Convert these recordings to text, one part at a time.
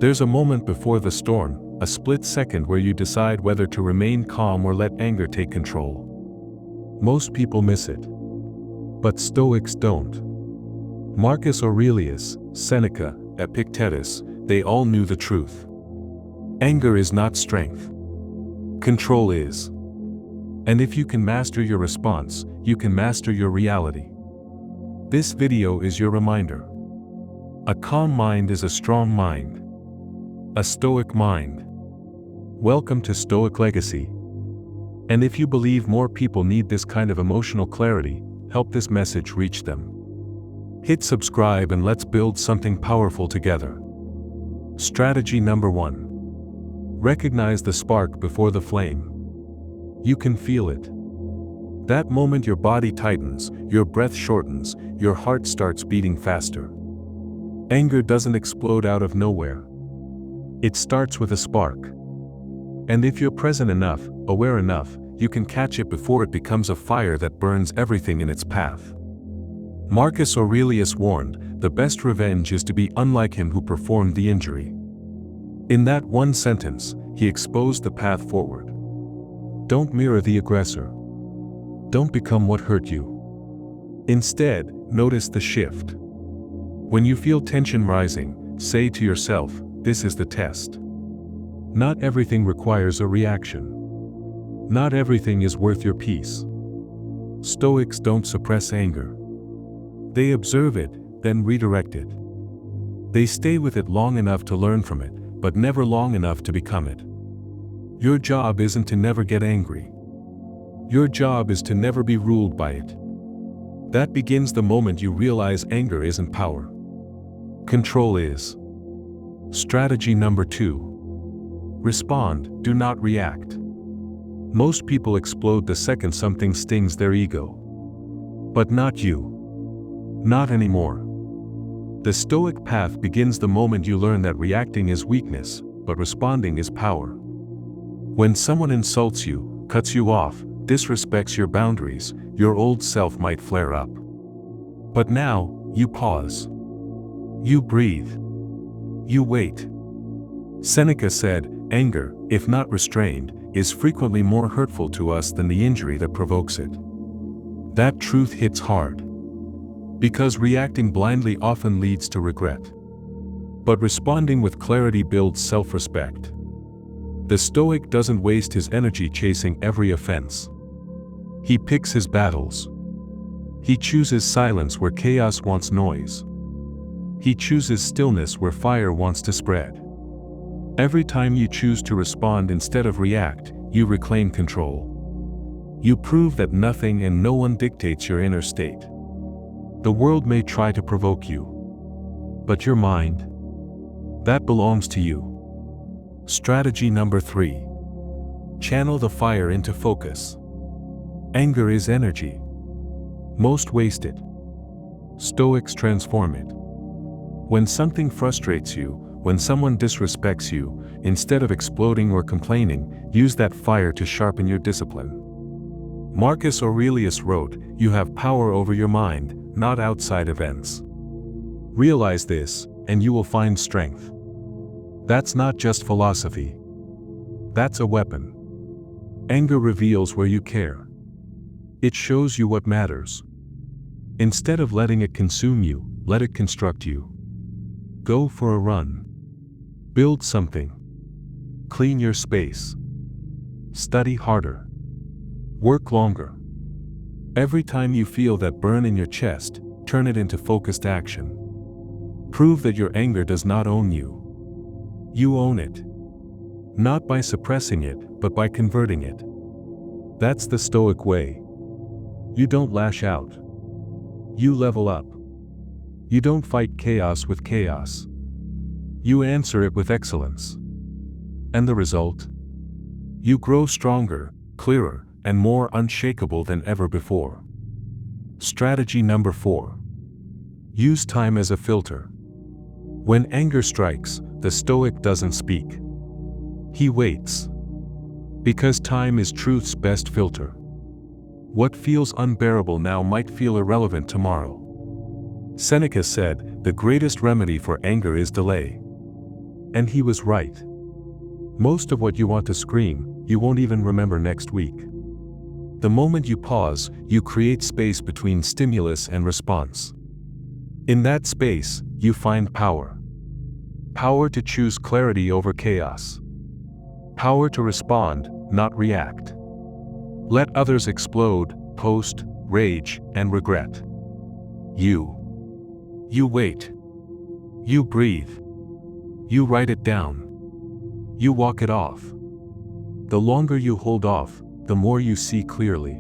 There's a moment before the storm, a split second where you decide whether to remain calm or let anger take control. Most people miss it. But Stoics don't. Marcus Aurelius, Seneca, Epictetus, they all knew the truth. Anger is not strength. Control is. And if you can master your response, you can master your reality. This video is your reminder. A calm mind is a strong mind. A stoic mind. Welcome to Stoic Legacy. And if you believe more people need this kind of emotional clarity, help this message reach them. Hit subscribe and let's build something powerful together. Strategy number 1. Recognize the spark before the flame. You can feel it. That moment your body tightens, your breath shortens, your heart starts beating faster. Anger doesn't explode out of nowhere. It starts with a spark. And if you're present enough, aware enough, you can catch it before it becomes a fire that burns everything in its path. Marcus Aurelius warned, the best revenge is to be unlike him who performed the injury. In that one sentence, he exposed the path forward. Don't mirror the aggressor. Don't become what hurt you. Instead, notice the shift. When you feel tension rising, say to yourself, this is the test. Not everything requires a reaction. Not everything is worth your peace. Stoics don't suppress anger. They observe it, then redirect it. They stay with it long enough to learn from it, but never long enough to become it. Your job isn't to never get angry. Your job is to never be ruled by it. That begins the moment you realize anger isn't power. Control is. Strategy number 2. Respond, do not react. Most people explode the second something stings their ego. But not you. Not anymore. The Stoic path begins the moment you learn that reacting is weakness, but responding is power. When someone insults you, cuts you off, disrespects your boundaries, your old self might flare up. But now, you pause. You breathe. You wait. Seneca said, anger, if not restrained, is frequently more hurtful to us than the injury that provokes it. That truth hits hard. Because reacting blindly often leads to regret. But responding with clarity builds self-respect. The Stoic doesn't waste his energy chasing every offense. He picks his battles. He chooses silence where chaos wants noise. He chooses stillness where fire wants to spread. Every time you choose to respond instead of react, you reclaim control. You prove that nothing and no one dictates your inner state. The world may try to provoke you. But your mind? That belongs to you. Strategy number 3. Channel the fire into focus. Anger is energy. Most waste it. Stoics transform it. When something frustrates you, when someone disrespects you, instead of exploding or complaining, use that fire to sharpen your discipline. Marcus Aurelius wrote, you have power over your mind, not outside events. Realize this, and you will find strength. That's not just philosophy. That's a weapon. Anger reveals where you care. It shows you what matters. Instead of letting it consume you, let it construct you. Go for a run. Build something. Clean your space. Study harder. Work longer. Every time you feel that burn in your chest, turn it into focused action. Prove that your anger does not own you. You own it. Not by suppressing it, but by converting it. That's the Stoic way. You don't lash out. You level up. You don't fight chaos with chaos. You answer it with excellence. And the result? You grow stronger, clearer, and more unshakable than ever before. Strategy number 4. Use time as a filter. When anger strikes, the Stoic doesn't speak. He waits. Because time is truth's best filter. What feels unbearable now might feel irrelevant tomorrow. Seneca said, the greatest remedy for anger is delay. And he was right. Most of what you want to scream, you won't even remember next week. The moment you pause, you create space between stimulus and response. In that space, you find power. Power to choose clarity over chaos. Power to respond, not react. Let others explode, post, rage, and regret. You wait. You breathe. You write it down. You walk it off. The longer you hold off, the more you see clearly.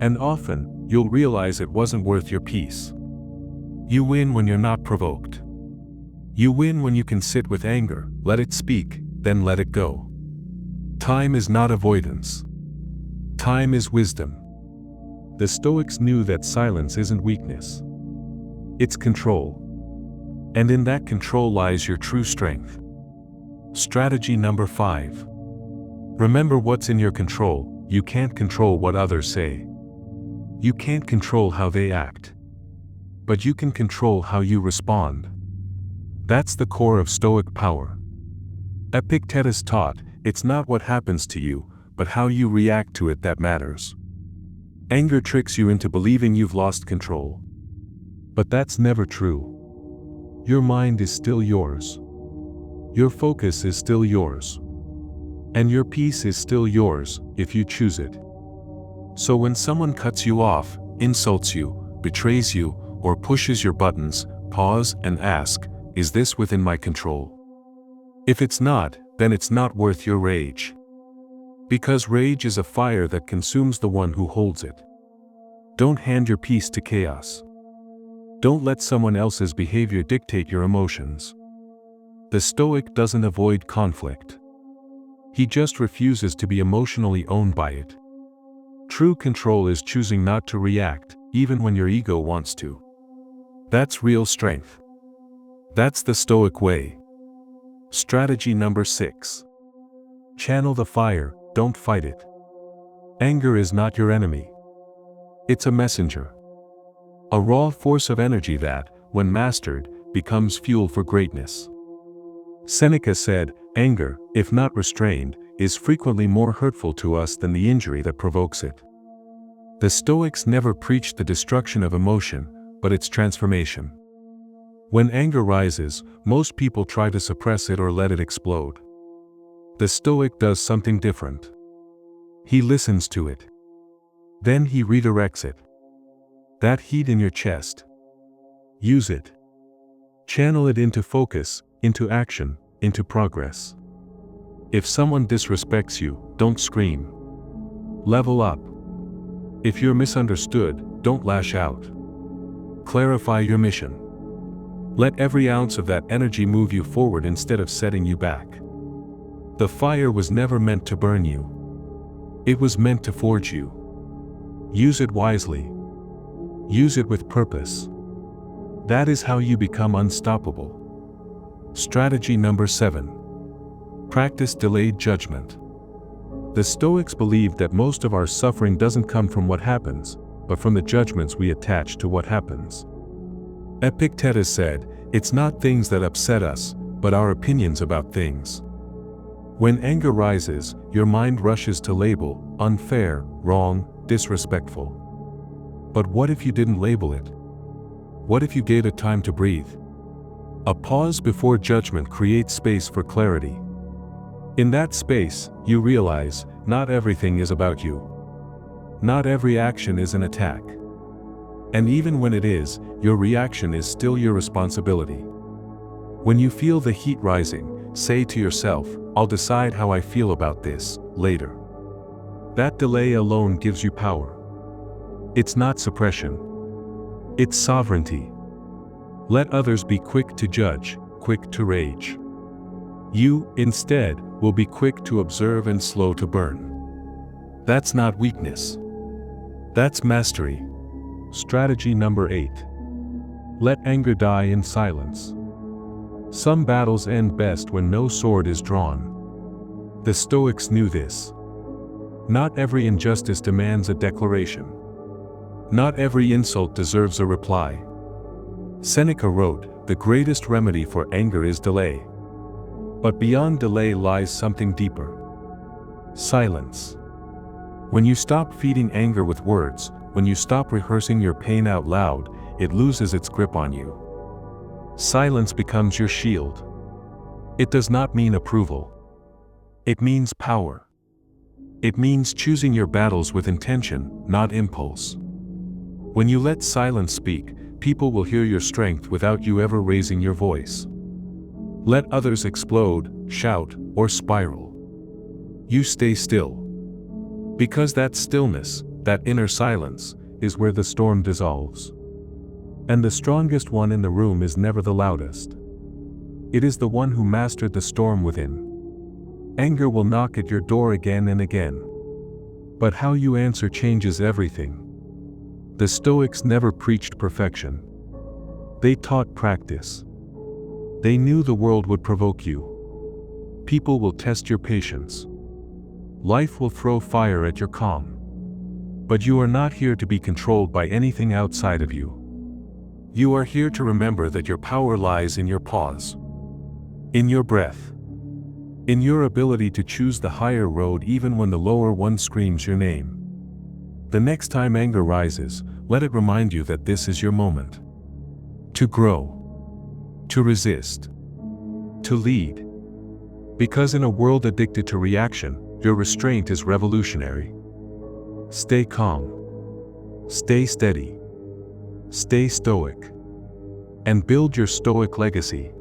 And often, you'll realize it wasn't worth your peace. You win when you're not provoked. You win when you can sit with anger, let it speak, then let it go. Time is not avoidance. Time is wisdom. The Stoics knew that silence isn't weakness. It's control. And in that control lies your true strength. Strategy number 5. Remember what's in your control. You can't control what others say. You can't control how they act. But you can control how you respond. That's the core of Stoic power. Epictetus taught, it's not what happens to you, but how you react to it that matters. Anger tricks you into believing you've lost control. But that's never true. Your mind is still yours. Your focus is still yours. And your peace is still yours, if you choose it. So when someone cuts you off, insults you, betrays you, or pushes your buttons, pause and ask, is this within my control? If it's not, then it's not worth your rage. Because rage is a fire that consumes the one who holds it. Don't hand your peace to chaos. Don't let someone else's behavior dictate your emotions. The Stoic doesn't avoid conflict. He just refuses to be emotionally owned by it. True control is choosing not to react, even when your ego wants to. That's real strength. That's the Stoic way. Strategy number 6. Channel the fire, don't fight it. Anger is not your enemy. It's a messenger. A raw force of energy that, when mastered, becomes fuel for greatness. Seneca said, anger, if not restrained, is frequently more hurtful to us than the injury that provokes it. The Stoics never preached the destruction of emotion, but its transformation. When anger rises, most people try to suppress it or let it explode. The Stoic does something different. He listens to it. Then he redirects it. That heat in your chest. Use it. Channel it into focus, into action, into progress. If someone disrespects you, don't scream. Level up. If you're misunderstood, don't lash out. Clarify your mission. Let every ounce of that energy move you forward instead of setting you back. The fire was never meant to burn you. It was meant to forge you. Use it wisely. Use it with purpose. That is how you become unstoppable. Strategy number 7. Practice delayed judgment. The Stoics believed that most of our suffering doesn't come from what happens, but from the judgments we attach to what happens. Epictetus said, it's not things that upset us, but our opinions about things. When anger rises, your mind rushes to label, unfair, wrong, disrespectful. But what if you didn't label it? What if you gave it time to breathe? A pause before judgment creates space for clarity. In that space, you realize, not everything is about you. Not every action is an attack. And even when it is, your reaction is still your responsibility. When you feel the heat rising, say to yourself, I'll decide how I feel about this, later. That delay alone gives you power. It's not suppression. It's sovereignty. Let others be quick to judge, quick to rage. You, instead, will be quick to observe and slow to burn. That's not weakness. That's mastery. Strategy number 8. Let anger die in silence. Some battles end best when no sword is drawn. The Stoics knew this. Not every injustice demands a declaration. Not every insult deserves a reply. Seneca wrote, the greatest remedy for anger is delay. But beyond delay lies something deeper. Silence. When you stop feeding anger with words, when you stop rehearsing your pain out loud, it loses its grip on you. Silence becomes your shield. It does not mean approval. It means power. It means choosing your battles with intention, not impulse. When you let silence speak, people will hear your strength without you ever raising your voice. Let others explode, shout, or spiral. You stay still. Because that stillness, that inner silence, is where the storm dissolves. And the strongest one in the room is never the loudest. It is the one who mastered the storm within. Anger will knock at your door again and again. But how you answer changes everything. The Stoics never preached perfection. They taught practice. They knew the world would provoke you. People will test your patience. Life will throw fire at your calm. But you are not here to be controlled by anything outside of you. You are here to remember that your power lies in your pause. In your breath. In your ability to choose the higher road even when the lower one screams your name. The next time anger rises, let it remind you that this is your moment. To grow. To resist. To lead. Because in a world addicted to reaction, your restraint is revolutionary. Stay calm. Stay steady. Stay stoic. And build your stoic legacy.